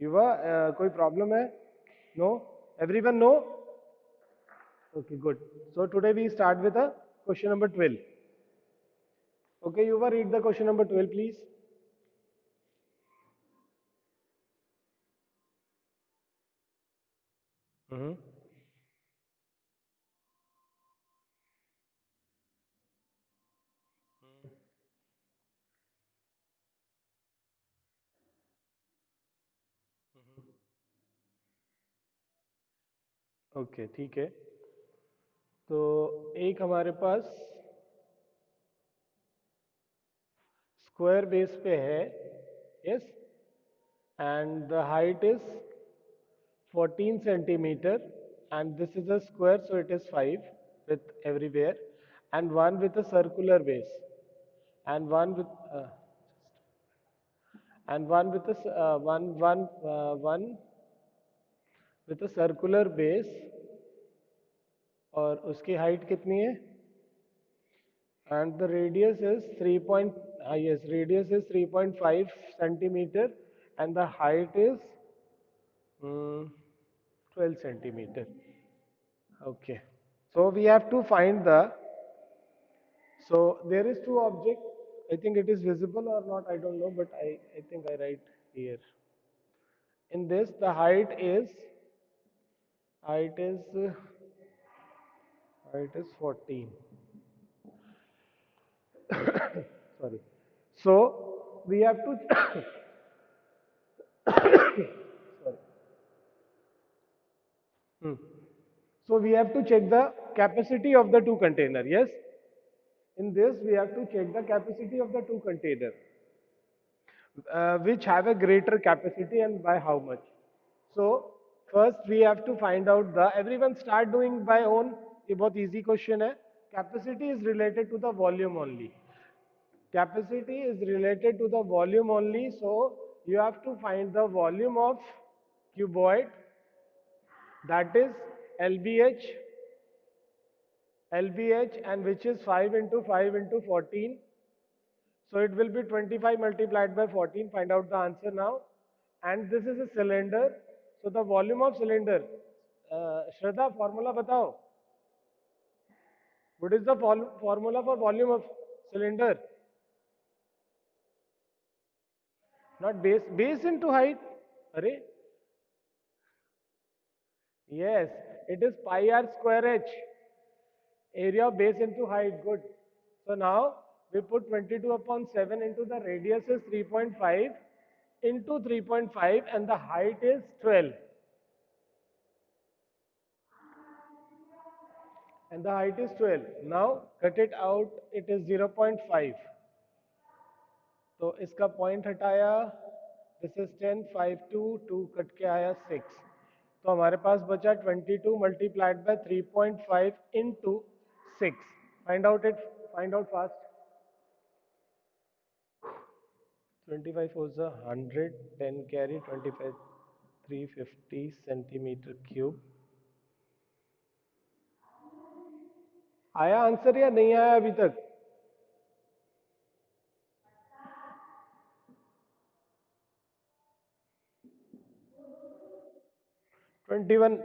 युवा कोई प्रॉब्लम है? No? Everyone no? Okay, good. So today we start with a question number 12. Okay, Yuva, read the question number 12, please. Mm-hmm. Okay, ठीक है। तो एक हमारे पास स्क्वायर बेस पे है, yes, and the height is 14 centimeter, and this is a square, so it is 5 with everywhere, and one with a circular base, and one with one with a circular base, और उसकी height कितनी है? And the radius is 3 point, yes, radius is 3.5 centimeter, and the height is 12 centimeter. Okay. So we have to find the, so there is two object. I think it is visible or not, I don't know, but I think I write here. In this, the height is, height is 14. Sorry. So we have to, sorry. Hmm. So we have to check the capacity of the two container. Yes. In this, we have to check the capacity of the two container, which have a greater capacity and by how much. So first we have to find out the. Everyone start doing by own. ये बहुत easy question है. Capacity is related to the volume only. Capacity is related to the volume only. So you have to find the volume of cuboid, that is LBH, LBH, and which is 5 into 5 into 14. So it will be 25 multiplied by 14. Find out the answer now. And this is a cylinder. So the volume of cylinder. Shraddha, formula batao. What is the formula for volume of cylinder? Not base. Base into height. Array? Yes. It is pi r square h. Area of base into height. Good. So now we put 22 upon 7 into the radius is 3.5 into 3.5, and the height is 12. And the height is 12. Now cut it out, it is 0.5. तो इसका point हटाया, this is 10, 5, 2 cut के आया 6. तो हमारे पास बचा 22 multiplied by 3.5 into 6. Find out it, find out fast. 25 was a 100, 10 carry, 25, 350 centimetre cube. आया answer या नहीं आया अभी तक? 21.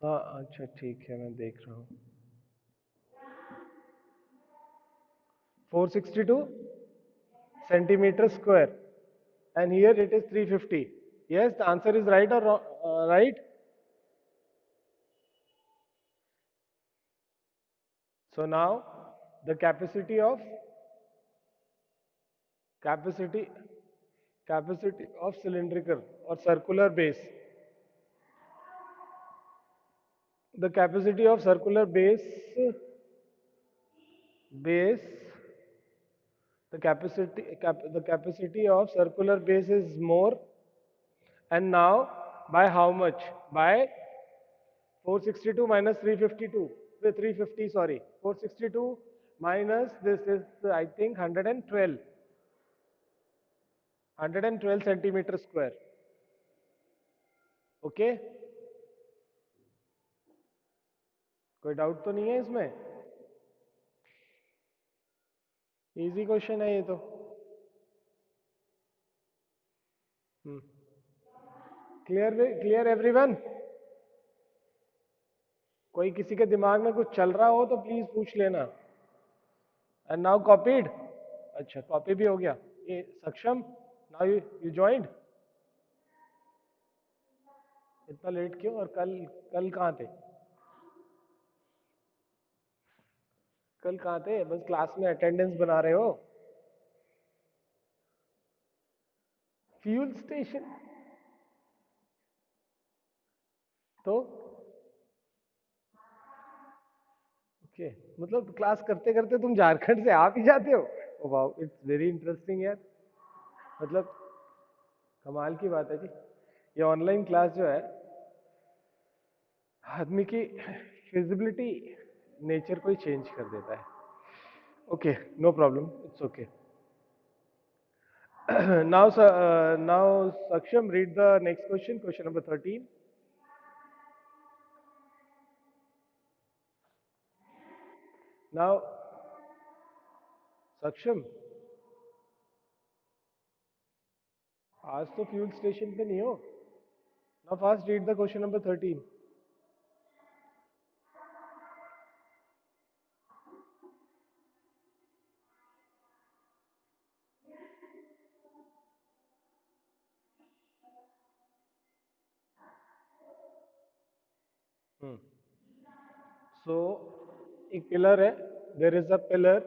हाँ अच्छा ठीक है, मैं देख रहा हूँ. 462 centimeter square, and here it is 350. Yes, the answer is right or wrong? Right. So now the capacity capacity of cylindrical or circular base, the capacity of circular base the capacity of circular base is more. And now by how much? By 462 minus 352, 350, sorry, 462 minus this is I think 112 centimeter square. Okay, कोई doubt तो नहीं है इसमें? Easy question है ये तो। Clear clear everyone? कोई किसी के दिमाग में कुछ चल रहा हो तो प्लीज पूछ लेना। And now copied? अच्छा कॉपी भी हो गया। ये सक्षम, नाउ यू जॉइंड। इतना लेट क्यों? और कल कल कहाँ थे? कल कहाँ थे? बस क्लास में अटेंडेंस बना रहे हो? Fuel station? तो ओके, मतलब क्लास करते करते तुम झारखंड से आ भी जाते हो? वाह, इट्स वेरी इंटरेस्टिंग यार। मतलब कमाल की बात है जी। ये ऑनलाइन क्लास जो है आदमी की फिजिबिलिटी, नेचर को ही चेंज कर देता है। Okay, no problem, it's okay. Now Saksham, read the next question, question number 13. Now Saksham, आज तो फ्यूल स्टेशन पे नहीं हो? Now fast read the question number 13. Hmm. So एक पिलर है, there is a pillar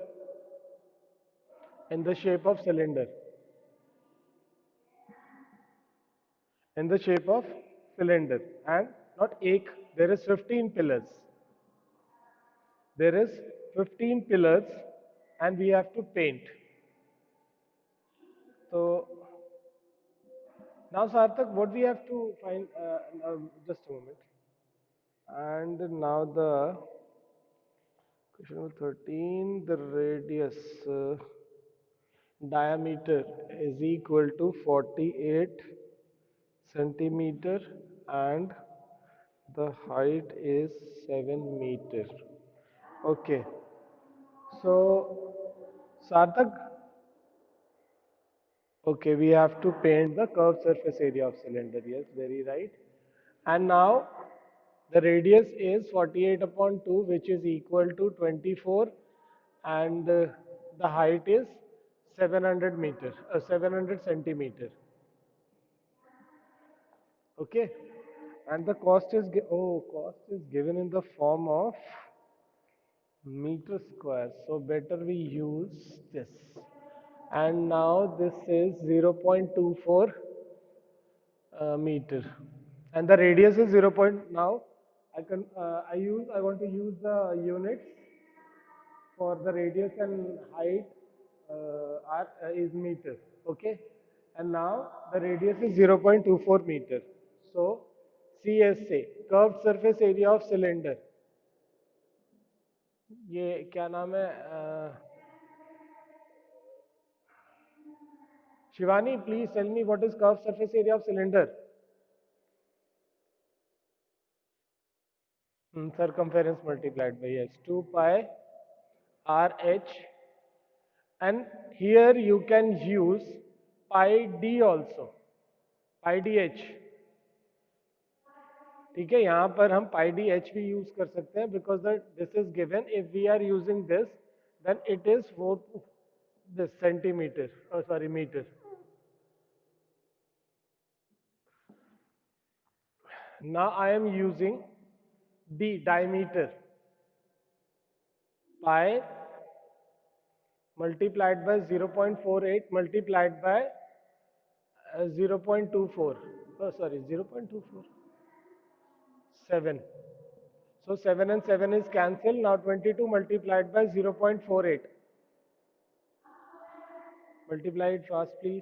in the shape of cylinder, in the shape of cylinder, and not एक, there is 15 pillars. There is 15 pillars and we have to paint. So now Sarthak, what we have to find, just a moment. And now the question number 13, the radius diameter is equal to 48 centimeter and the height is 7 meter. Okay, so Sarthak, okay, we have to paint the curved surface area of cylinder. Yes, very right. And now the radius is 48 upon 2, which is equal to 24, and the height is 700 meter, 700 centimeter. Okay, and the cost is cost is given in the form of meter square. So better we use this. And now this is 0.24 meter, and the radius is 0. Now I want to use the units for the radius and height is meter. Okay, and now the radius is 0.24 meter. So CSA, curved surface area of cylinder. ये क्या नाम है? Shivani, please tell me what is curved surface area of cylinder? Circumference multiplied by, yes, 2 pi RH, and here you can use pi d also, pi dh. ठीक है, यहाँ पर हम pi dh भी यूज कर सकते हैं, because this is given. If we are using this, then it is 4 this centimeter, oh sorry, meter. Now I am using d, diameter, pi multiplied by 0.48 multiplied by 0.24, oh sorry, 0.24, 7. So 7 and 7 is cancelled. Now 22 multiplied by 0.48. Multiply it fast, please.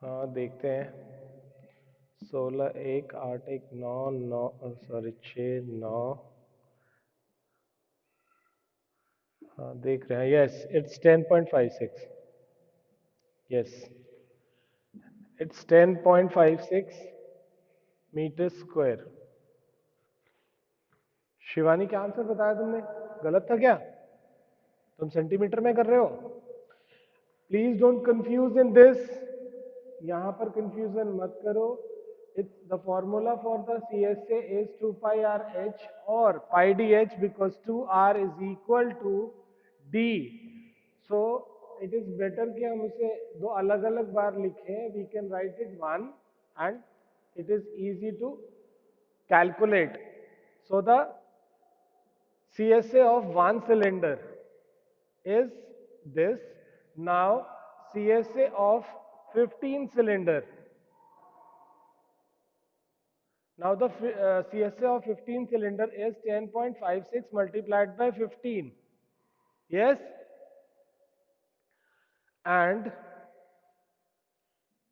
हाँ देखते हैं। 16 1 8 1 9 9 sorry 6 9। हाँ देख रहे हैं। Yes, it's 10.56। Yes. It's 10.56 metre square. Shivani क्या answer बताया तुमने? गलत था क्या? तुम सेंटीमीटर में कर रहे हो? Please don't confuse in this. यहां पर कंफ्यूजन मत करो। It's the formula for the CSA is 2 pi r h और pi d h because 2 r is equal to d. So it is better कि हम उसे दो अलग अलग बार लिखें. We can write it one and it is easy to calculate. So the CSA of one cylinder is this. Now CSA of 15 cylinder. Now the CSA of 15 cylinder is 10.56 multiplied by 15. Yes? And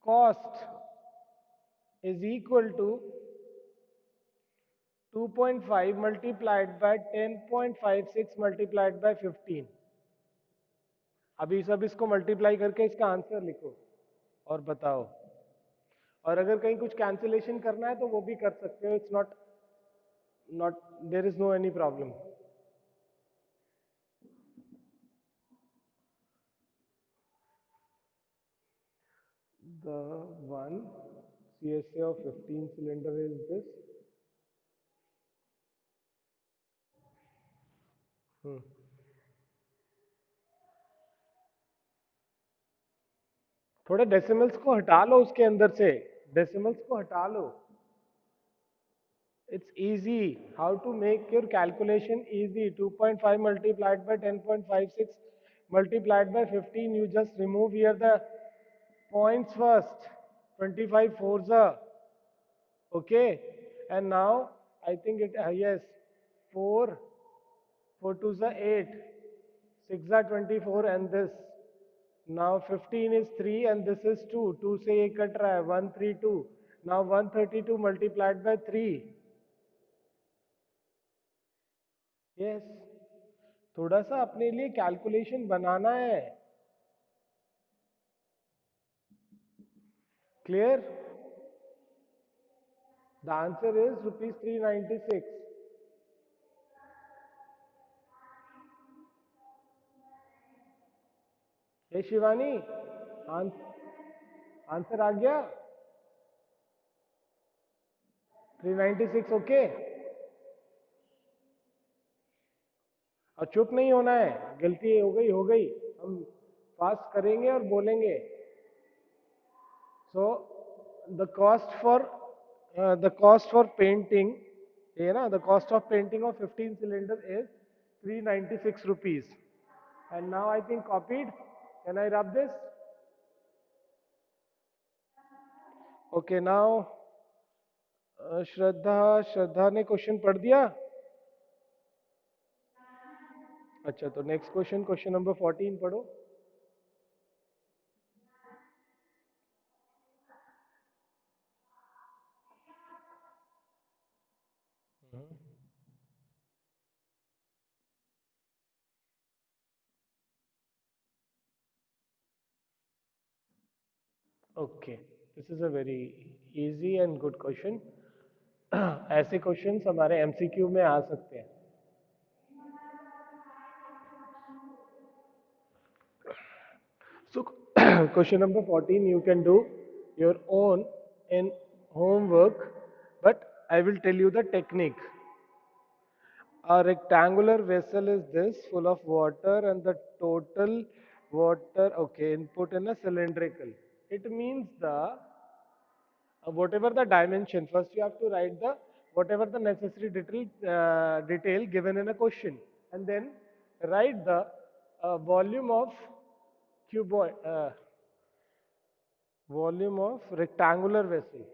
cost is equal to 2.5 multiplied by 10.56 multiplied by 15. अभी सब इसको multiply करके इसका answer लिखो और बताओ। और अगर कहीं कुछ कैंसिलेशन करना है तो वो भी कर सकते हो। It's not there is no any problem. The one CSA of 15 cylinder is this. Hmm. थोड़े डेसिमल्स को हटा लो उसके अंदर से। डेसिमल्स को हटा लो। It's easy. How to make your calculation easy? 2.5 multiplied by 10.56 multiplied by 15. You just remove here the points first. 25 fours are. Okay. And now I think it, yes, 4, 4 twos are 8, 6 are 24 and this. Now 15 is 3 and this is 2. 2 से ये cut रहा है 132. Now 132 multiplied by 3. Yes. थोड़ा सा अपने लिए calculation बनाना है। Clear? The answer is rupees 396। ये शिवानी आंसर आ गया 396। ओके। और चुप नहीं होना है। गलती हो गई हम फास्ट करेंगे और बोलेंगे। So the cost for painting, ये ना, the cost of painting of 15 cylinder is 396 rupees. And now I think copied. Can I rub this? Okay, now श्रद्धा ने क्वेश्चन पढ़ दिया। अच्छा, तो नेक्स्ट क्वेश्चन, क्वेश्चन नंबर 14 पढ़ो। Okay, this is a very easy and good question. ऐसे questions हमारे MCQ में आ सकते हैं। So question number 14 you can do your own in homework, but I will tell you the technique. A rectangular vessel is this, full of water, and the total water, okay, input in a cylindrical. It means the whatever the dimension, first you have to write the whatever the necessary detail given in a question, and then write the volume of cuboid, volume of rectangular vessel.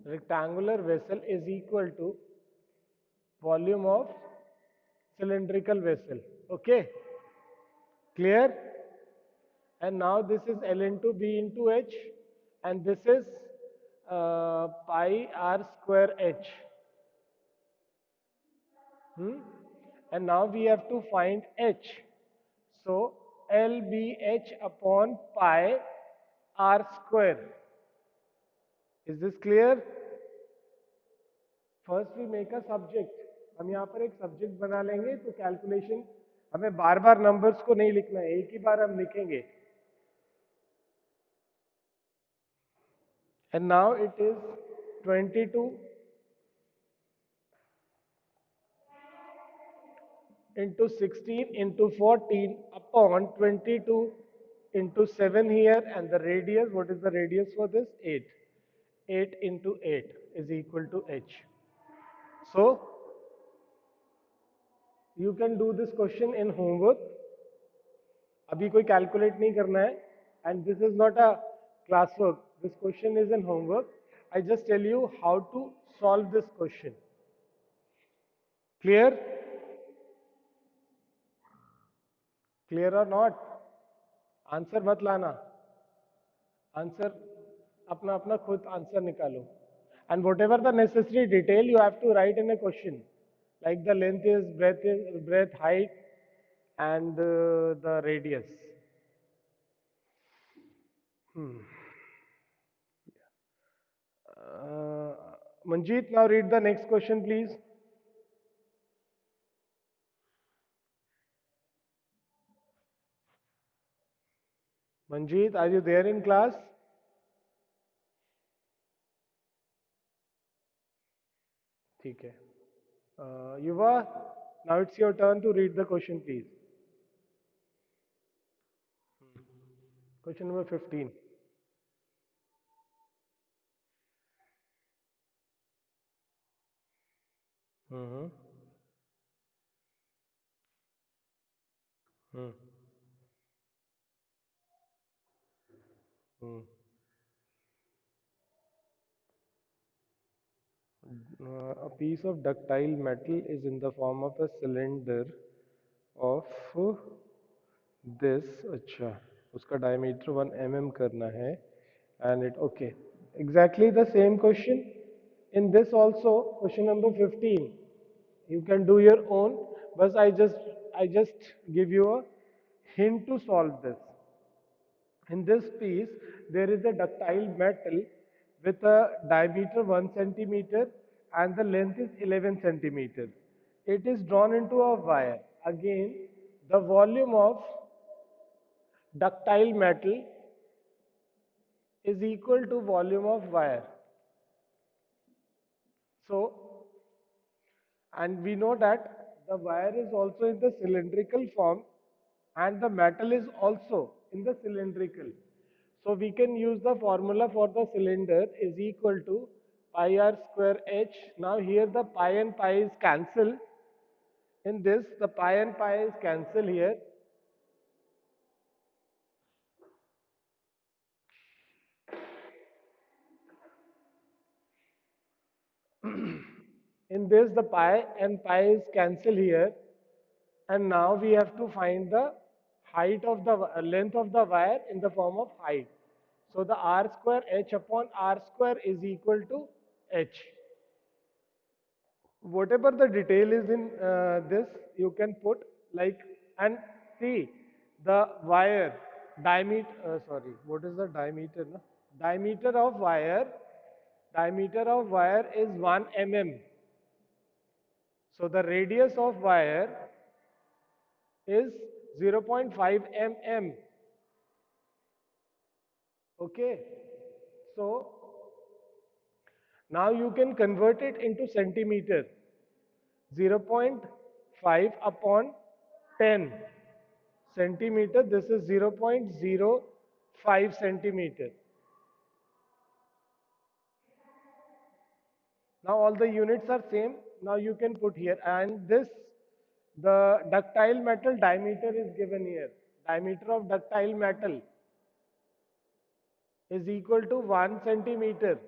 Rectangular vessel is equal to volume of cylindrical vessel. Okay, clear? And now this is L into B into H, and this is pi r square H. And now we have to find H. So LBH upon pi r square. Is this clear? First we make a subject. हम यहाँ पर एक subject बना लेंगे तो calculation हमें बार बार numbers को नहीं लिखना है, एक ही बार हम लिखेंगे. And now it is 22 into 16 into 14 upon 22 into 7 here, and the radius, what is the radius for this? 8. 8 into 8 is equal to h. So you can do this question in homework. अभी कोई calculate नहीं करना है, and this is not a classwork. This question is in homework. I just tell you how to solve this question. Clear? Clear or not? Answer मत लाना, answer अपना अपना खुद आंसर निकालो. And whatever the necessary detail you have to write in a question, like the length is, breadth, height, and the radius. Uh, Manjeet, now read the next question, please. Manjeet, are you there in class? ठीक है. Yuva, now it's your turn to read the question, please. Question number 15. Hmm. Hmm. Hmm. A piece of ductile metal is in the form of a cylinder of this. अच्छा, उसका diameter 1 mm करना है, and it okay. Exactly the same question in this also, question number 15. You can do your own, but I just give you a hint to solve this. In this piece, there is a ductile metal with a diameter 1 centimeter and the length is 11 centimeter. It is drawn into a wire. Again, the volume of ductile metal is equal to volume of wire. So, and we know that the wire is also in the cylindrical form and the metal is also in the cylindrical. So we can use the formula for the cylinder is equal to pi r square h. Now here the pi and pi is cancel. In this the pi and pi is cancel here. In this the pi and pi is cancel here, and now we have to find the height of the length of the wire in the form of height. So the r square h upon r square is equal to h. Whatever the detail is in this, you can put like, and see the wire diameter. Sorry, what is the diameter? No? Diameter of wire is 1 mm. So the radius of wire is 0.5 mm. Okay. So now you can convert it into centimeter. 0.5 upon 10 centimeter. This is 0.05 centimeter. Now all the units are same. Now you can put here, and this, the ductile metal diameter is given here. Diameter of ductile metal is equal to 1 centimeter.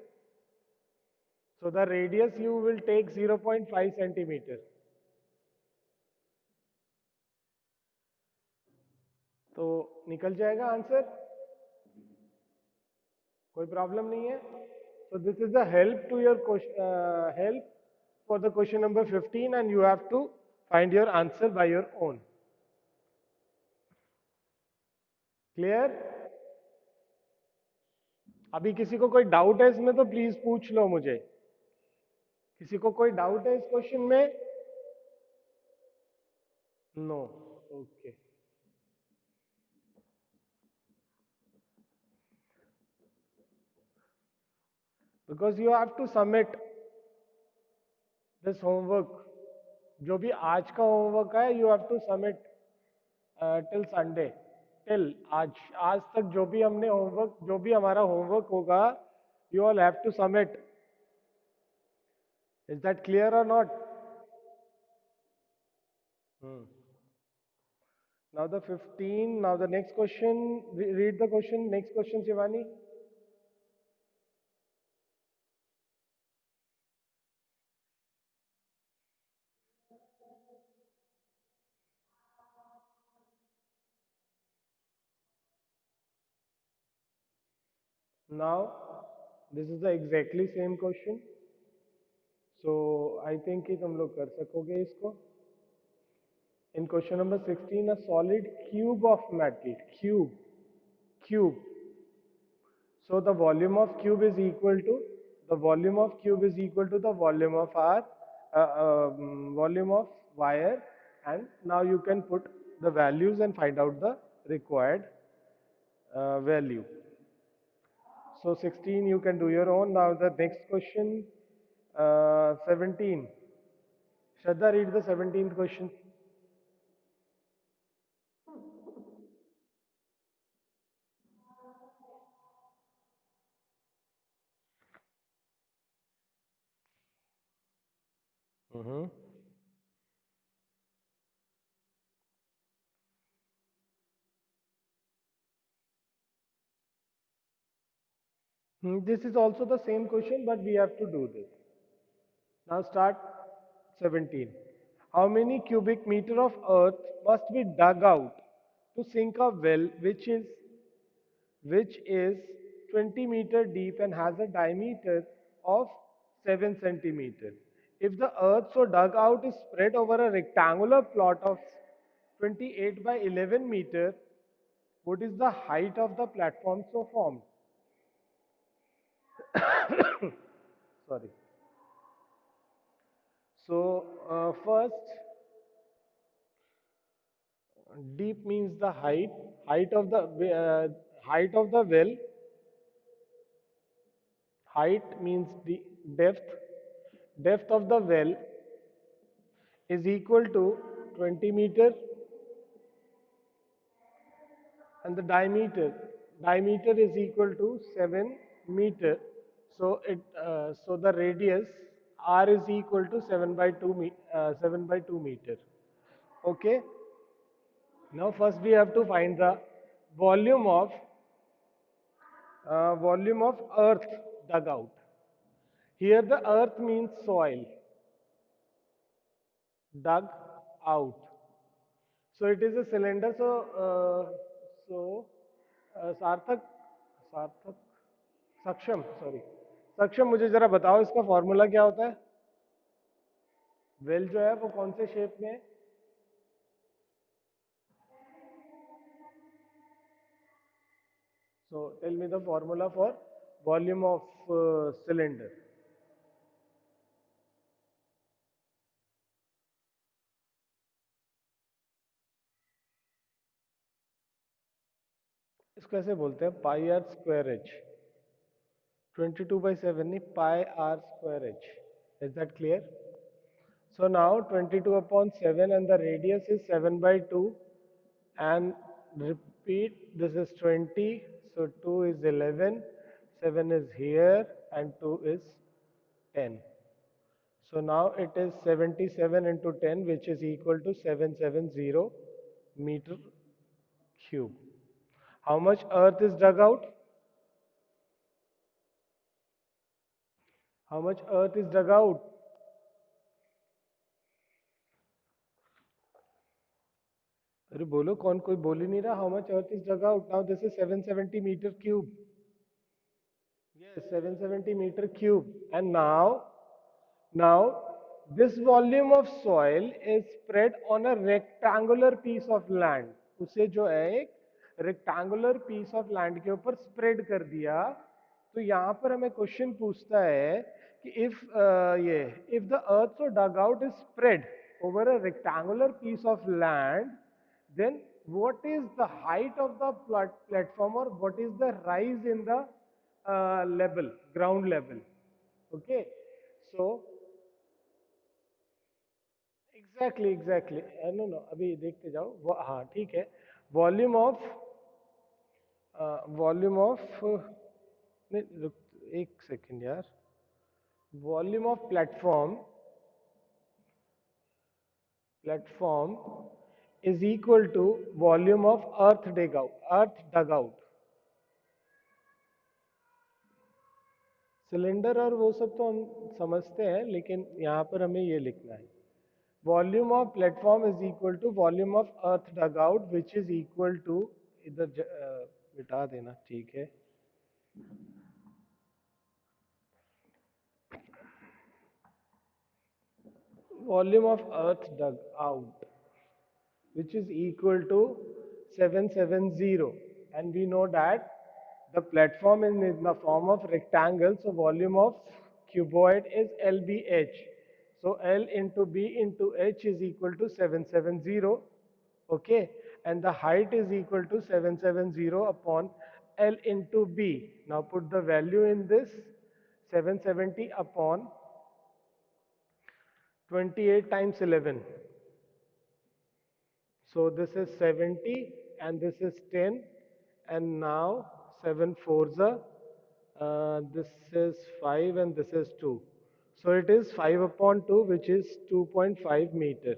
So the radius you will take 0.5 centimeter. तो निकल जाएगा answer, कोई problem नहीं है. So this is the help to your question, help for the question number 15, and you have to find your answer by your own. Clear? अभी किसी को कोई डाउट है इसमें तो प्लीज पूछ लो मुझे। किसी को कोई डाउट है इस क्वेश्चन में? No. Okay. Because you have to submit this homework. जो भी आज का होमवर्क है you have to submit till Sunday. Till आज आज तक जो भी हमने होमवर्क, जो भी हमारा होमवर्क होगा, you all have to submit. Is that clear और not? Now the 15, now the next question, read the question, next question, Shivani. Now, this is the exactly same question. So, I think कि तुम लोग कर सकोगे इसको. In question number 16, a solid cube of metal, cube. So, the volume of cube is equal to, the volume of cube is equal to the volume of our, volume of wire, and now you can put the values and find out the required value. So 16 you can do your own. Now the next question, 17. Shraddha, read the 17th question. Mm-hmm. This is also the same question, but we have to do this. Now start 17. How many cubic meter of earth must be dug out to sink a well which is 20-meter deep and has a diameter of 7 centimeter. If the earth so dug out is spread over a rectangular plot of 28 by 11 meter, what is the height of the platform so formed? Sorry. So first, deep means the height of the height of the well. Height means the depth. Depth of the well is equal to 20 meter, and the diameter is equal to 7 meter. So so the radius r is equal to 7 by 2 meter. Okay. Now first we have to find the volume of volume of earth dug out. Here the earth means soil, dug out. So it is a cylinder. सार्थक सार्थक सक्षम sorry सक्षम, मुझे जरा बताओ इसका formula क्या होता है? वेल जो है वो कौन से शेप में है? So tell me the formula for volume of cylinder. इसको ऐसे बोलते हैं पाई आर स्क्वायर एच. 22/7 नहीं, pi r square H. Is that clear? So now 22 upon 7 and the radius is 7 by 2, and repeat, this is 20, so 2 is 11, 7 is here and 2 is 10. So now it is 77 into 10, which is equal to 770 meter cube. How much earth is dug out? How much earth is dug out? अरे बोलो, कौन कोई बोल ही नहीं रहा. How much earth is dug out? Now this is 770 meter cube. Yes, 770 meter cube. And now this volume of soil is spread on a rectangular piece of land. उसे जो है एक rectangular piece of land के ऊपर spread कर दिया. तो यहाँ पर हमें क्वेश्चन पूछता है कि इफ ये if the earth or dugout is spread over a rectangular piece of land, then what is the height of the platform or what is the rise in the level, ground level? Okay, so exactly no no अभी देखते जाओ हाँ ठीक है। Volume of volume of नहीं रुक एक second यार। Volume of platform is equal to volume of earth dug out. Cylinder और वो सब तो हम समझते हैं, लेकिन यहाँ पर हमें ये लिखना है volume of platform is equal to volume of earth dug out which is equal to इधर मिटा देना ठीक है। Volume of earth dug out, which is equal to 770, and we know that the platform is in the form of rectangle, so volume of cuboid is LBH. So L into B into H is equal to 770, okay, and the height is equal to 770 upon L into B. Now put the value in this 770 upon 28 times 11. So this is 70 and this is 10, and now 7 fours are this is 5 and this is 2. So it is 5 upon 2, which is 2.5 meter.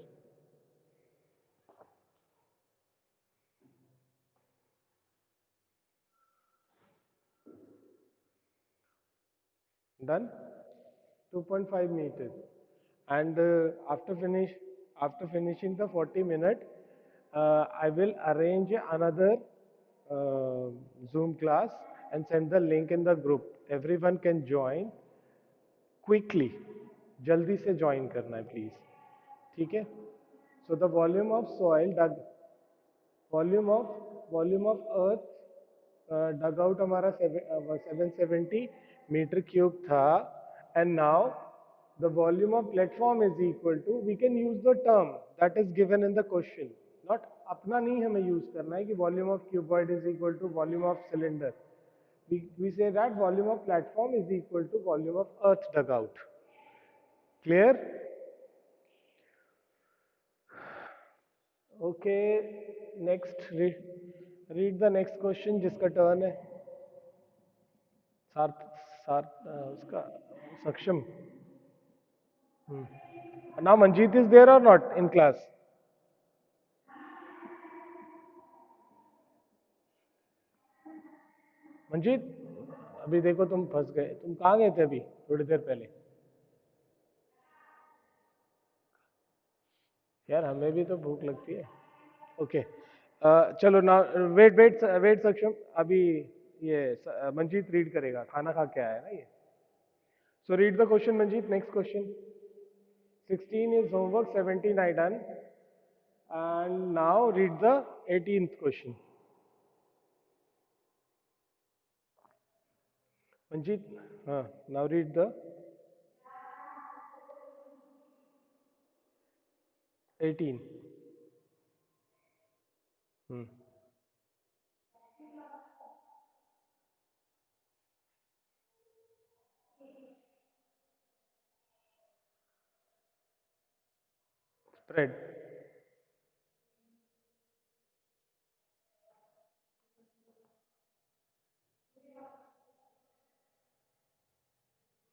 Done? 2.5 meters. And after finishing the 40-minute, I will arrange another uh, Zoom class and send the link in the group. Everyone can join quickly. जल्दी से join करना है please. ठीक है? So the volume of soil dug volume of earth dug out हमारा 770 metre cube था, and now the volume of platform is equal to, we can use the term that is given in the question, not अपना नहीं हमें use करना है कि volume of cuboid is equal to volume of cylinder. we say that volume of platform is equal to volume of earth dug out. Clear? Okay, next read the next question जिसका turn है। सार्थ सार्थ उसका सक्षम। Now Manjeet is there or not in class? Manjeet अभी देखो तुम फंस गए, तुम कहाँ गए थे अभी थोड़ी देर पहले? यार हमें भी तो भूख लगती है। ओके चलो ना, वेट वेट वेट सक्षम, अभी ये मंजीत रीड करेगा, खाना खा के आया है ना ये। So read the question Manjeet, next question. 16 is homework, 17 I done, and now read the 18th question. Manjeet, now read the 18. Hmm. Spread.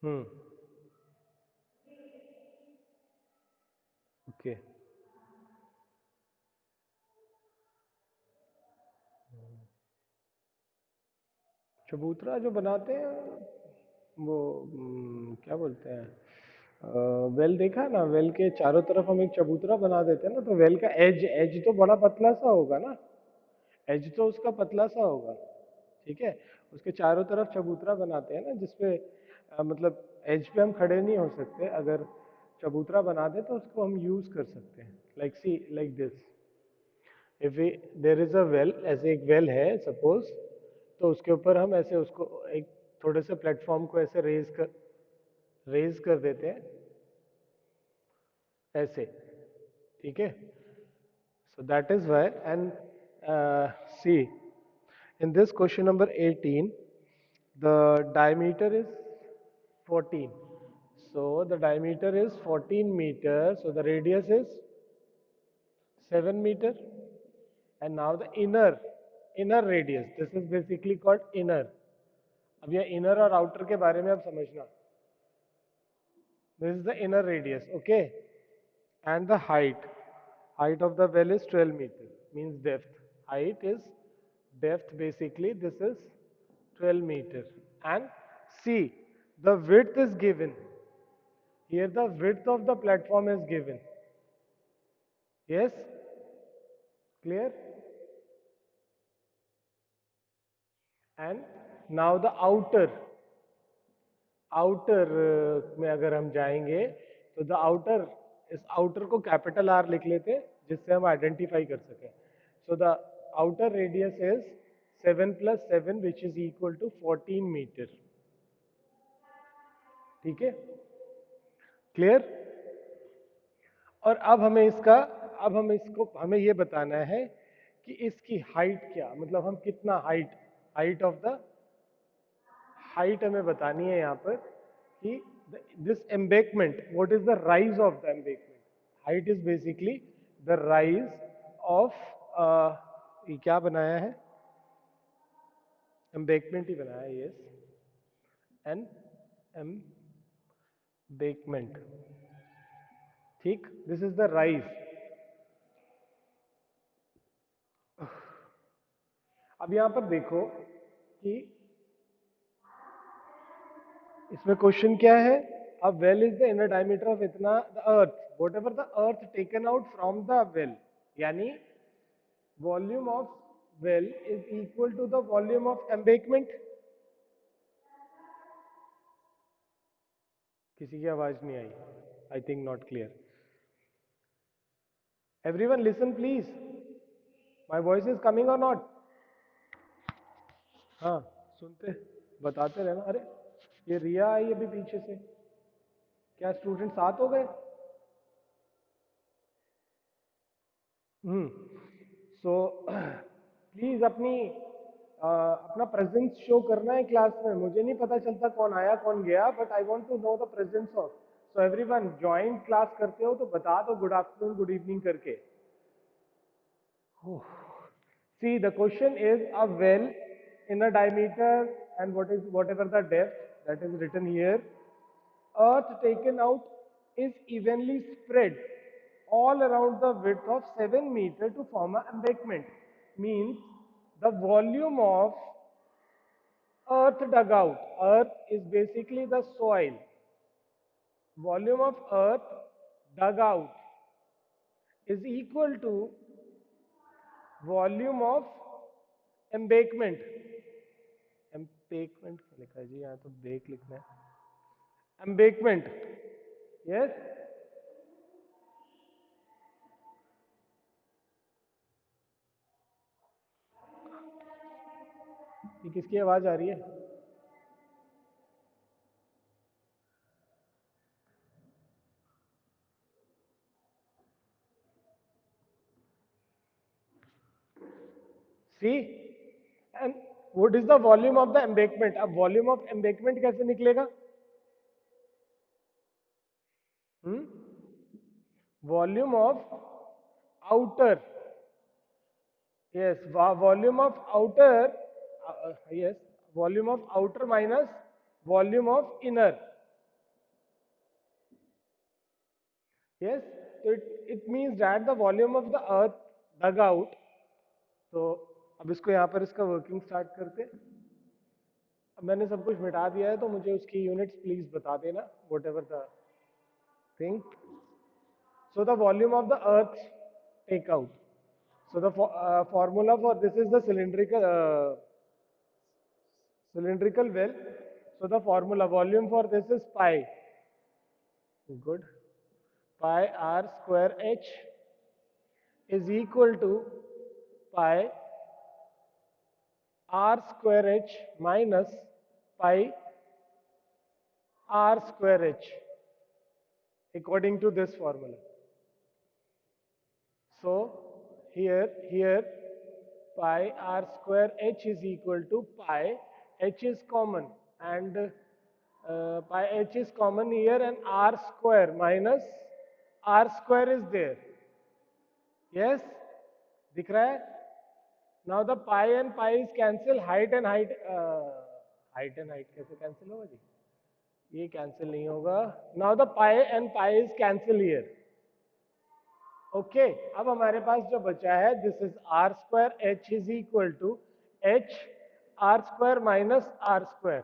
Hmm. Okay. चबूतरा जो बनाते हैं वो क्या बोलते हैं, वेल देखा ना, वेल के चारों तरफ हम एक चबूतरा बना देते हैं ना, तो वेल का एज एज तो बड़ा पतला सा होगा ना, एज तो उसका पतला सा होगा, ठीक है। उसके चारों तरफ चबूतरा बनाते हैं ना, जिसपे मतलब एज पे हम खड़े नहीं हो सकते, अगर चबूतरा बना दे तो उसको हम यूज कर सकते हैं, like see like this. If there is a well, ऐसे एक वेल है सपोज, तो उसके ऊपर हम ऐसे उसको एक थोड़े से प्लेटफॉर्म को ऐसे रेज कर देते हैं ऐसे, ठीक है. So that is why, and see, in this question number 18, the diameter is 14. So the diameter is 14 meters. So the radius is 7 meter. And now the inner radius. This is basically called inner. अब यह inner और outer के बारे में आप समझना. This is the inner radius, okay? And the height of the well is 12 meter, means depth. Height is depth, basically this is 12 meter. And see, the width is given. Here the width of the platform is given. Yes? Clear? And now the outer में अगर हम जाएंगे तो the outer, इस outer को capital R लिख लेते जिससे हम आइडेंटिफाई कर सकें. So the outer radius is 7 + 7 which is equal to 14 metre. ठीक है, क्लियर. और अब हमें ये बताना है कि इसकी हाइट क्या, मतलब हम कितना हाइट ऑफ द हाइट हमें बतानी है यहाँ पर कि this embankment, what is the rise of the embankment. Height is basically the rise of, ये क्या बनाया है, एम्बेकमेंट ही बनाया है. Yes, an embankment. ठीक, दिस इज द राइज. अब यहां पर देखो कि इसमें क्वेश्चन क्या है. अब well is the inner diameter of इतना the earth, whatever the earth taken out from the well, यानी volume of well is equal to the volume of embankment. किसी की आवाज नहीं आई, I think not clear. Everyone listen please, my voice is coming और not. हाँ, सुनते बताते रहना. अरे ये रिया आई अभी पीछे से, क्या स्टूडेंट साथ हो गए? सो प्लीज अपना प्रेजेंस शो करना है क्लास में. मुझे नहीं पता चलता कौन आया कौन गया, but I want to know the presence of. So everyone join class करते हो तो बता दो गुड आफ्टरनून गुड इवनिंग करके. See, the question is a well in a diameter and whatever the depth that is written here. Earth taken out is evenly spread all around the width of 7 meter to form an embankment. Means the volume of earth dug out. Earth is basically the soil. Volume of earth dug out is equal to volume of embankment. Embankment क्या लिखा है जी, यहाँ तो bake लिखना है. Embankment. Yes, ये किसकी आवाज आ रही है? See, and what is the volume of the embankment. अब वॉल्यूम ऑफ एम्बेकमेंट कैसे निकलेगा? Volume of outer. Yes, volume of outer. Yes, volume of outer minus volume of inner. Yes, so it means that the volume of the earth dug out. तो अब इसको यहाँ पर इसका working start करते. अब मैंने सब कुछ मिटा दिया है तो मुझे उसकी यूनिट्स प्लीज बता देना, whatever the thing. So the volume of the earth take out. So the formula for this is the cylindrical well. So the formula volume for this is pi. Good. Pi r square h is equal to pi r square h minus pi r square h according to this formula. So here pi r square h is equal to pi, h is common, and pi h is common here, and r square minus r square is there. Yes, दिख रहा है? Now the pi and pi is cancel, height and height कैसे cancel होगा जी? ये cancel नहीं होगा. Now the pi and pi is cancel here. Okay अब हमारे पास जो बचा है, this is R square H is equal to H R square minus R square.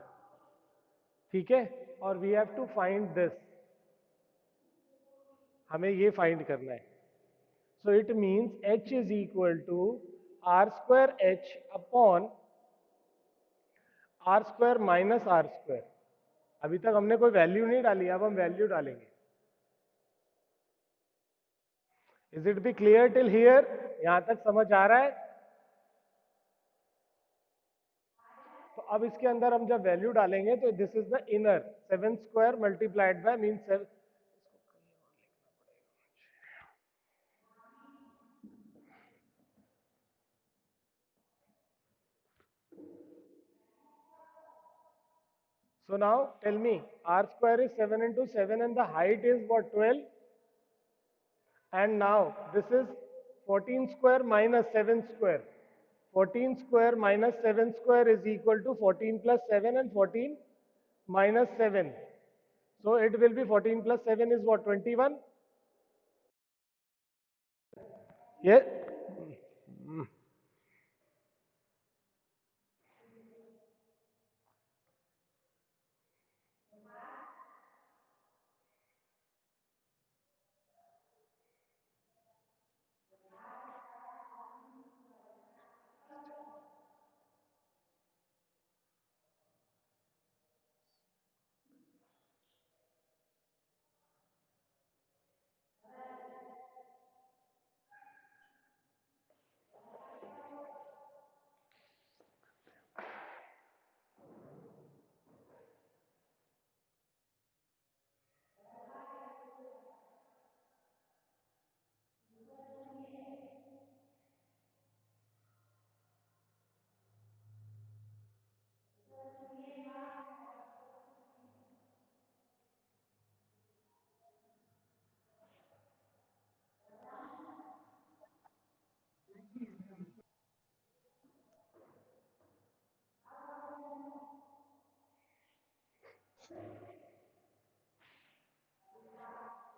ठीक है, और we have to find this, हमें ये फाइंड करना है. So it means H is equal to R square H upon R square minus R square. अभी तक हमने कोई वैल्यू नहीं डाली, अब हम वैल्यू डालेंगे. Is it be clear till here? यहां तक समझ आ रहा है? तो अब इसके अंदर हम जब वैल्यू डालेंगे तो this is the inner 7 square multiplied by mean 7. So now tell me, r square is 7 into 7 and the height is what, 12? And now this is 14 square minus 7 square. 14 square minus 7 square is equal to 14 plus 7 and 14 minus 7. So it will be 14 plus 7 is what, 21? Yes?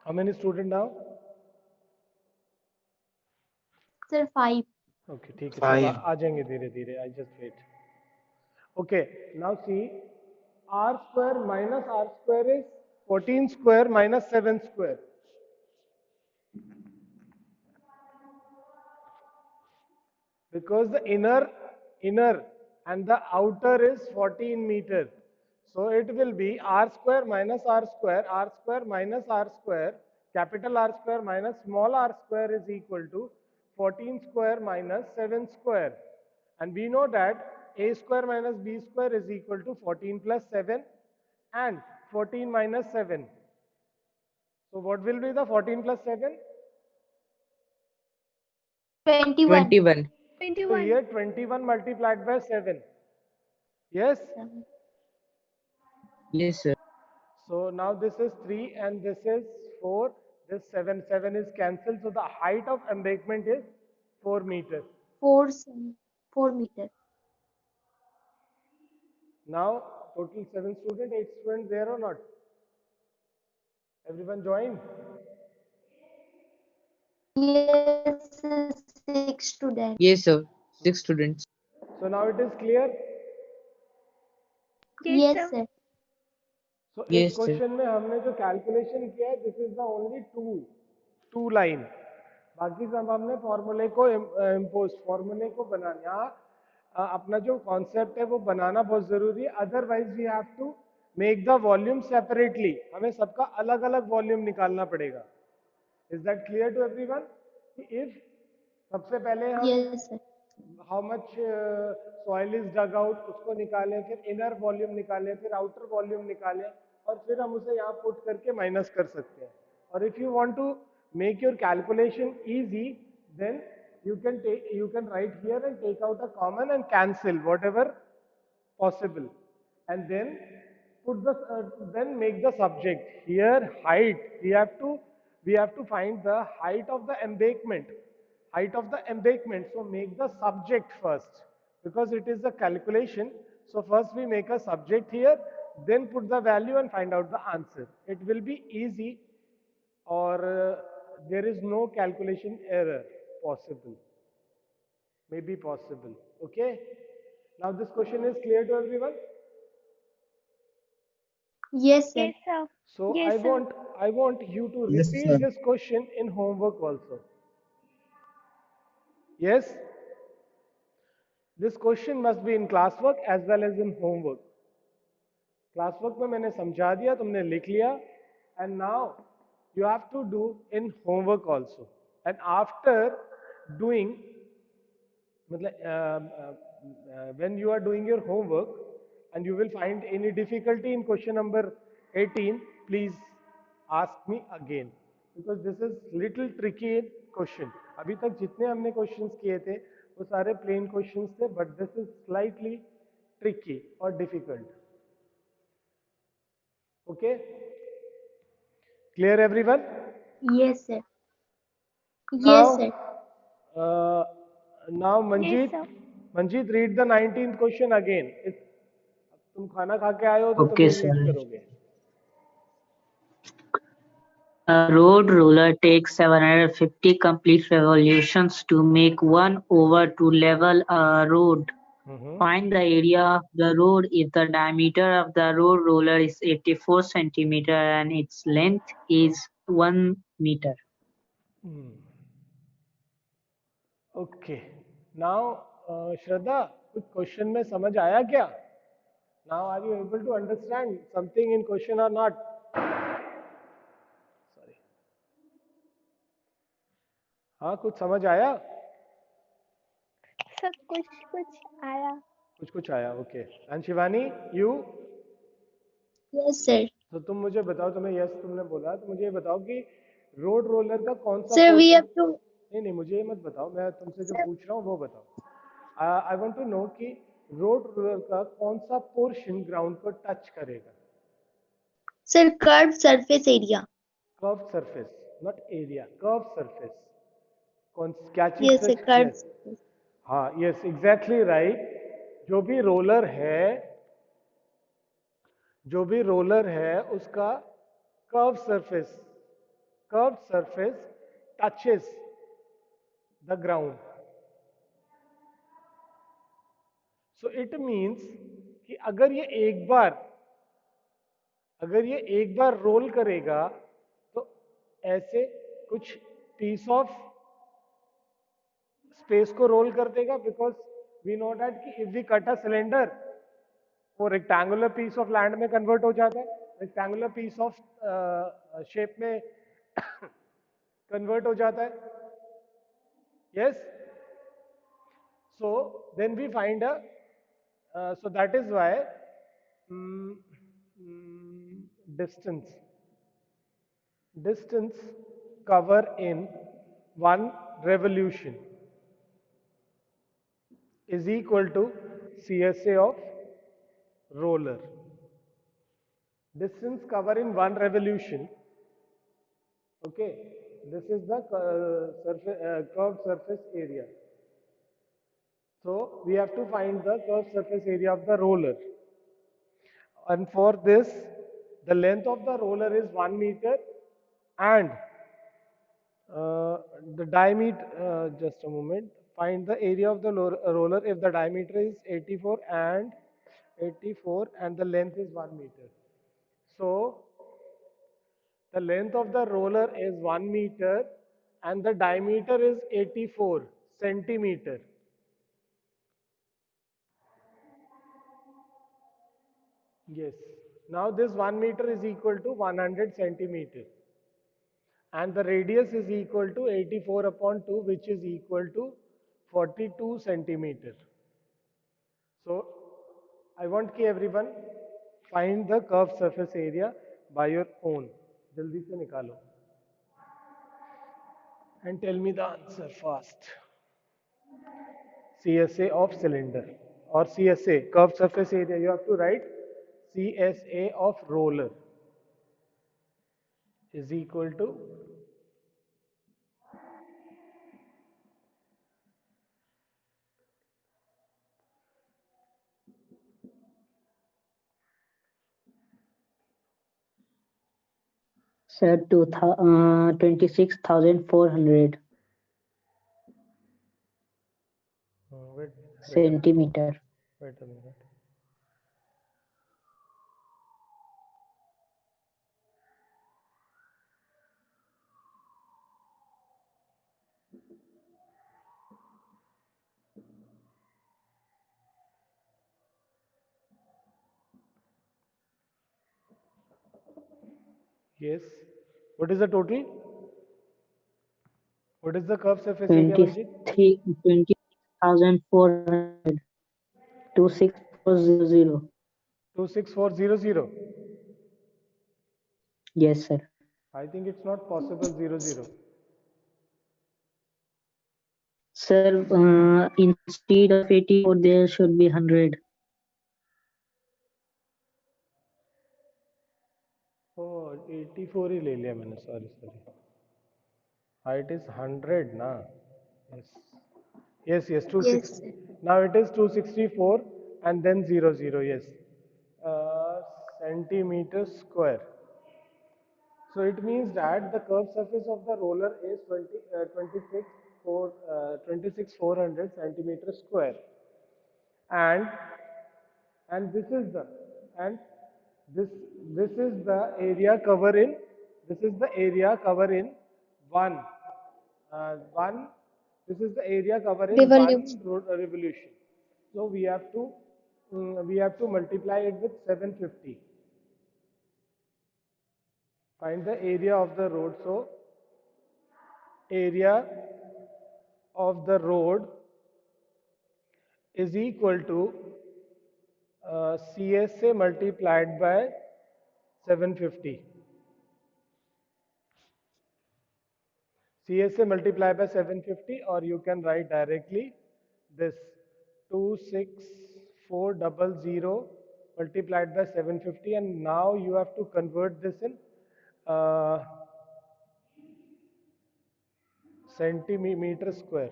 How many students now? Sir, 5. Okay, ठीक है, सब 5. आ जाएंगे धीरे धीरे. I just wait. Okay, now see, r square minus r square is 14 square minus 7 square. Because the inner and the outer is 14 meter. So it will be r square minus r square minus r square, capital R square minus small r square is equal to 14 square minus 7 square. And we know that a square minus b square is equal to 14 plus 7 and 14 minus 7. So what will be the 14 plus 7? 21. 21. So here 21 multiplied by 7. Yes? Yes, sir. So now this is 3 and this is 4. This 7, 7 is cancelled. So the height of embankment is 4 meters. 4 meter. Now total 7 students, 8 students there or not? Everyone join? Yes, 6 students. Yes, sir. 6 students. So now it is clear? Yes, sir. So इस Yes, sir. Question में हमने जो calculation किया है, this is the only two line. बाकी सब हमने फॉर्मूले को इम्पोज, फॉर्मूले को बनाना. यहाँ अपना जो कॉन्सेप्ट है वो बनाना बहुत जरूरी है. Otherwise we have to make the volume separately. हमें सबका अलग अलग वॉल्यूम निकालना पड़ेगा. Is that clear to everyone? If सबसे पहले हम Yes, sir. How much soil is dug out उसको निकालें, फिर इनर वॉल्यूम निकालें, फिर आउटर वॉल्यूम निकालें, और फिर हम उसे यहाँ पुट करके माइनस कर सकते हैं. और if you want to make your calculation easy, then you can write here and take out a common and cancel whatever possible, and then put the then make the subject here height. We have to find the height of the embankment, so make the subject first, because it is a calculation. So first we make a subject here, then put the value and find out the answer. It will be easy, or there is no calculation error possible, may be possible. Okay, now this question is clear to everyone. Yes, sir. Yes, sir. So Yes, sir. I want you to Yes, repeat sir. this question in homework also. Yes, this question must be in classwork as well as in homework. Classwork में मैंने समझा दिया, तुमने लिख लिया, and now you have to do in homework also. And after doing, मतलब when you are doing your homework and you will find any difficulty in question number 18, please ask me again, because this is little tricky question. अभी तक जितने हमने questions किए थे वो सारे plain questions थे, but this is slightly tricky or difficult. Okay, clear everyone? Yes, sir. Now, Yes, sir. now Yes, sir. Manjeet, read the 19th question again. तुम खाना खा के आए हो तो तुम Okay, ये रीड sir. करोगे. A road roller takes 750 complete revolutions to make one over to level a road. Find the area of the road if the diameter of the road roller is 84 centimeter and its length is 1 meter. Okay, now Shraddha, कुछ question में समझ आया क्या? Now are you able to understand something in question और not? Sorry, हाँ, कुछ समझ आया? सर कुछ आया. कुछ आया. Okay, and Shivani, you? Yes, sir. तो तुम मुझे बताओ, तुम्हें यस तुमने बोला, तो मुझे ये बताओ कि रोड रोलर का कौन सा Sir, we portion. have to. नहीं नहीं, मुझे ये मत बताओ, मैं तुमसे जो Sir, पूछ रहा हूँ वो बताओ. आई वांट टू नो कि रोड रोलर का कौन सा पोर्शन ग्राउंड को टच करेगा. sir, curved surface area. Curve surface, not area, curve surface. कौन, क्या चीज Yes, sir, से? curved Yes. surface. हाँ, यस, एग्जैक्टली राइट. जो भी रोलर है, उसका curve surface touches the ground. So it means कि अगर ये एक बार रोल करेगा तो ऐसे कुछ पीस ऑफ स्पेस को रोल कर देगा, बिकॉज वी नो दैट कि if we cut a cylinder, वो रेक्टेंगुलर पीस ऑफ लैंड में कन्वर्ट हो जाता है, रेक्टेंगुलर पीस ऑफ शेप में कन्वर्ट हो जाता है. Yes, so then we find so that is why distance cover in one revolution is equal to CSA of roller. Distance cover in one revolution. Okay, this is the curved surface area. So we have to find the curved surface area of the roller. And for this, the length of the roller is 1 meter, and the diameter, just a moment, find the area of the roller if the diameter is 84 and the length is 1 meter. So the length of the roller is 1 meter and the diameter is 84 centimeter. Yes. Now this 1 meter is equal to 100 centimeter, and the radius is equal to 84 upon 2, which is equal to 42 centimeter. So I want कि everyone find the curved surface area by your own. जल्दी से निकालो. And tell me the answer fast. CSA of cylinder or CSA curved surface area. You have to write CSA of roller is equal to Sir, 26,400 wait, centimeter. wait a minute. Yes. What is the total? What is the curved surface area, Manjit? 26,400. 26400. 26400. Yes, sir. I think it's not possible 00. Sir, instead of 84, there should be 100. Oh, 84 ही ले लिया मैंने. Sorry. Height is 100 ना. Yes. Yes, 26. sir. Now it is 264 and then 00. Yes. Uh, Centimeter square. So it means that the curved surface of the roller is 26,400 centimeter square, and and this is the and this this is the area cover in one one this is the area cover in one Revolution. revolution. So we have to multiply it with 750. Find the area of the road. So area of the road is equal to CSA multiplied by 750. CSA multiplied by 750, or you can write directly this 26400 multiplied by 750, and now you have to convert this in uh, centimeter square.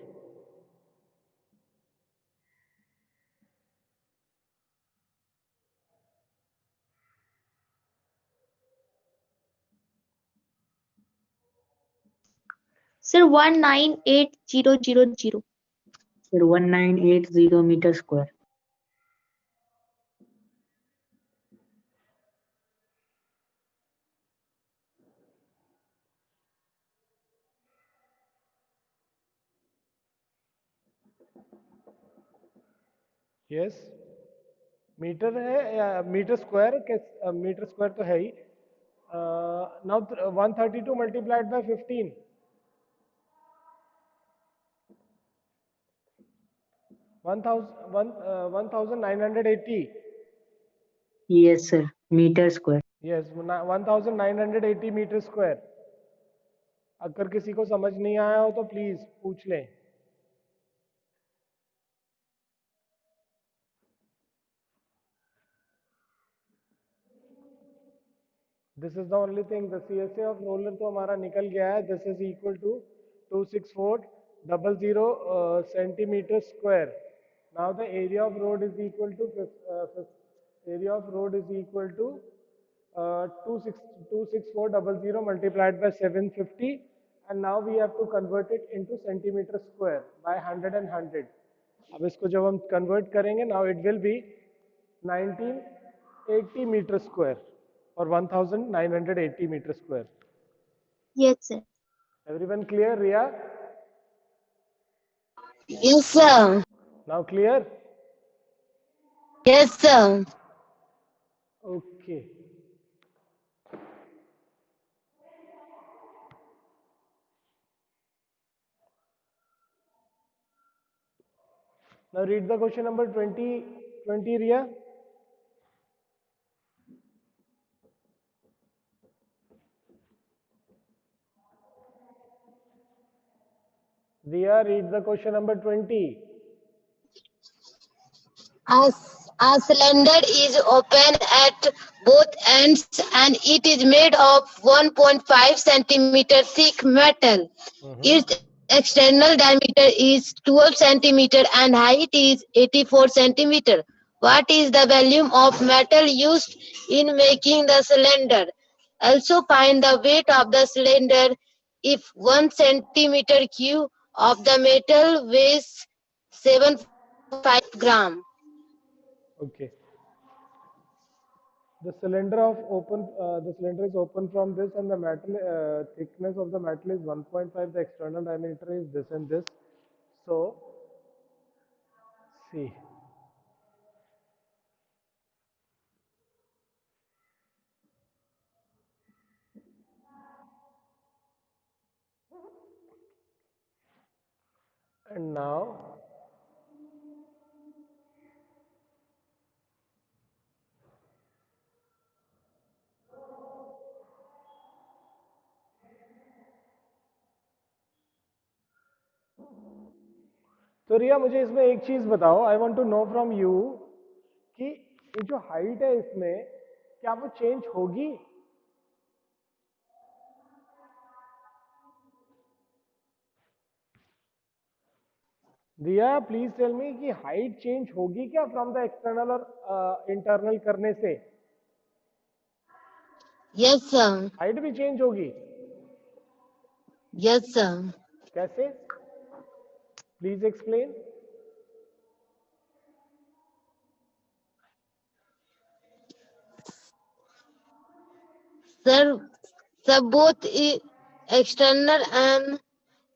Sir, 198000. Sir, 1980 meter square. Yes. Meter है या meter square meter square तो है ही. Now 132 multiplied by 15. 1980. Yes, sir. Meter square. Yes, 1980 meter square. अगर किसी को समझ नहीं आया हो तो प्लीज पूछ लें. This is the only thing. The CSA of roller तो हमारा निकल गया है. This is equal to 26400 centimeter square. Now the area of road is equal to 26400 multiplied by 750, and now we have to convert it into centimeter square by 100 and 100. अब इसको जब हम convert करेंगे, now it will be 1980 meter square or 1980 meter square. Yes, sir. Everyone clear, Ria? Yes, sir. Now clear? Yes, sir. Okay. Now read the question number 20, Ria. Ria, read the question number 20. A cylinder is open at both ends and it is made of 1.5 centimeter thick metal. Its external diameter is 12 centimeter and height is 84 centimeter. What is the volume of metal used in making the cylinder? Also find the weight of the cylinder if 1 centimeter cube of the metal weighs 7.5 gram. Okay. The cylinder is open from this, and the metal thickness of the metal is 1.5. The external diameter is this and this. So, see. And now, तो रिया मुझे इसमें एक चीज बताओ, I want to know from you कि ये जो height है इसमें क्या वो चेंज होगी? रिया प्लीज टेल मी कि हाइट चेंज होगी क्या फ्रॉम द एक्सटर्नल और इंटरनल करने से? Yes, sir. हाइट भी चेंज होगी? Yes, sir. कैसे? Please explain. Sir, both external and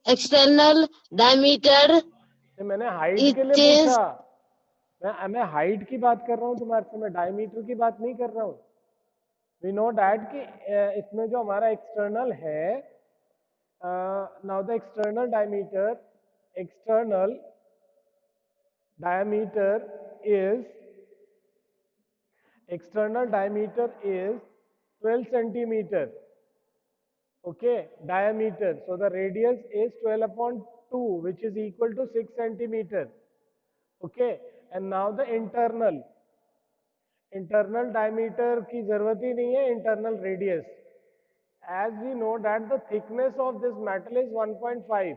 external diameter मैंने हाइट is के लिए changed. पूछा. मैं हाइट की बात कर रहा हूँ तुम्हारे से, मैं डायमीटर की बात नहीं कर रहा हूँ. वी नो डैट कि इसमें जो हमारा एक्सटर्नल है, now the external diameter is external diameter is 12 centimeter. Okay, diameter. So the radius is 12 upon 2, which is equal to 6 centimeter. Okay, and now the internal diameter की जरूरत ही नहीं है, internal radius. As we know that the thickness of this metal is 1.5.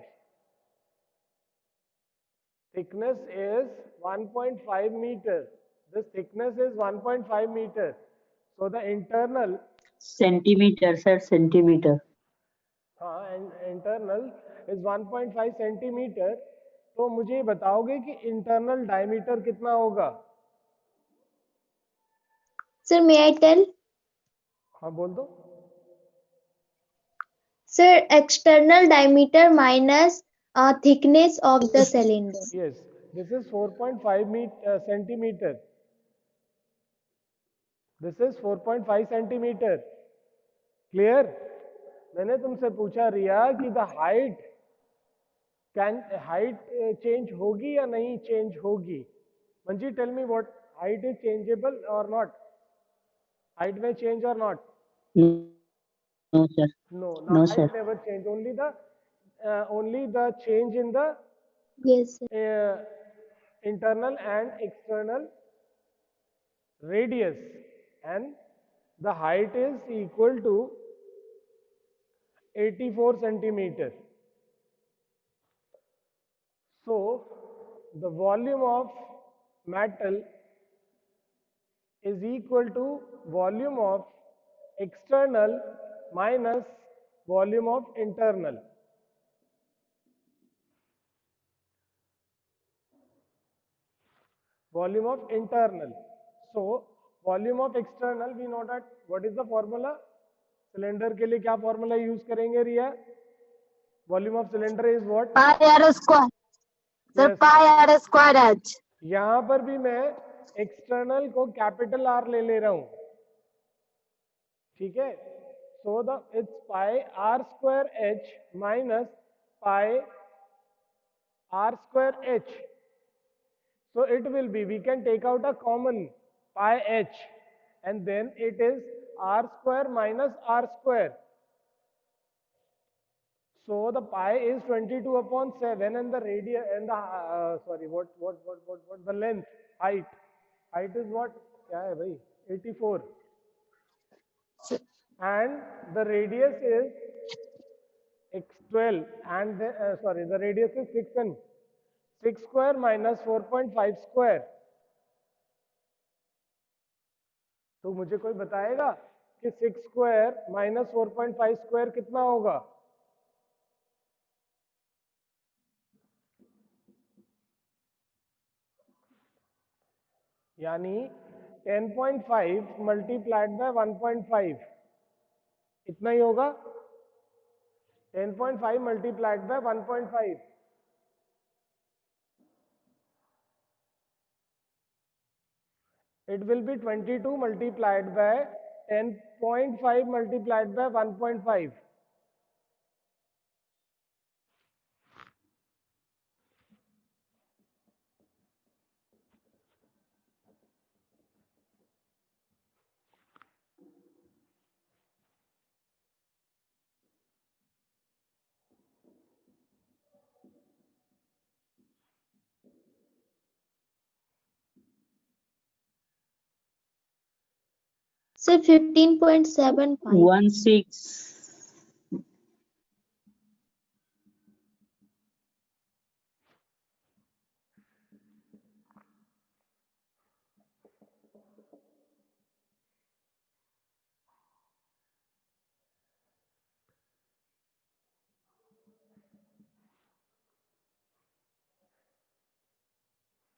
Thickness is 1.5 meter. This thickness is 1.5 meter. So the internal, Centimeter, sir, centimeter. and internal is 1.5 centimeter. तो मुझे बताओगे कि internal diameter कितना होगा? Sir, may I tell? हाँ बोल दो. Sir, external diameter minus thickness of the cylinder. Yes, this is 4.5 centimeter. This is 4.5 centimeter. Clear? मैंने तुमसे पूछा रिया कि द हाइट चेंज होगी या नहीं चेंज होगी? Manji tell me what height is changeable और नॉट? हाइट में चेंज और not? No, sir. No, No, height sir. never change. Only the change in the Yes, sir. internal and external radius, and the height is equal to 84 centimeter. So the volume of metal is equal to volume of external minus volume of internal. Volume of internal. So volume of external, we know that what is the formula? Cylinder के लिए क्या formula use करेंगे Riya? Volume of cylinder is what? Pi r square. Sir, Yes. pi r square h. यहां पर भी मैं external को capital are ले रहा हूं. ठीक है, so the it's pi r square h minus pi r square h. So it will be, we can take out a common pi h, and then it is r square minus r square. So the pi is 22 upon 7, and the radius and the sorry, what the length, height is what? क्या है भाई? 84, and the radius is x12, and sorry, the radius is 6, and 6 square minus 4.5 square. तो मुझे कोई बताएगा कि 6 square minus 4.5 square कितना होगा? यानी 10.5 मल्टीप्लाइड बाय 1.5 इतना ही होगा. 10.5 multiplied by 1.5, it will be 22 multiplied by 10.5 multiplied by 1.5. So 15.75. 16.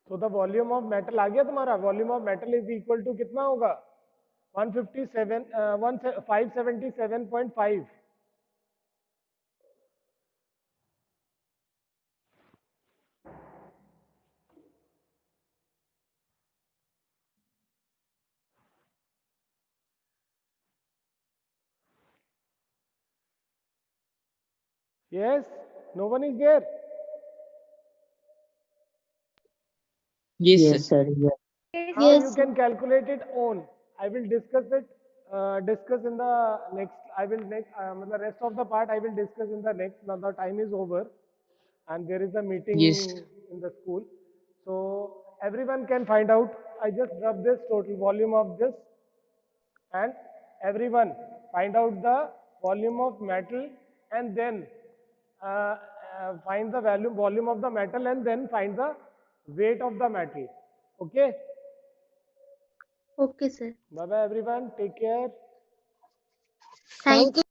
So the volume of metal आ गया तुम्हारा. Volume of metal is equal to कितना होगा? 577.5. Yes, no one is there. Yes, Yes, sir. Yeah. How Yes, you can calculate it on? I will discuss it. Discuss in the next. I will next. The rest of the part I will discuss in the next. Now the time is over, and there is a meeting Yes. in the school. So everyone can find out. I just rub this total volume of this, and everyone find out the volume of metal, and then find the volume of the metal, and then find the weight of the metal. Okay. okay, sir. Bye bye everyone. Take care. Thank Thank you.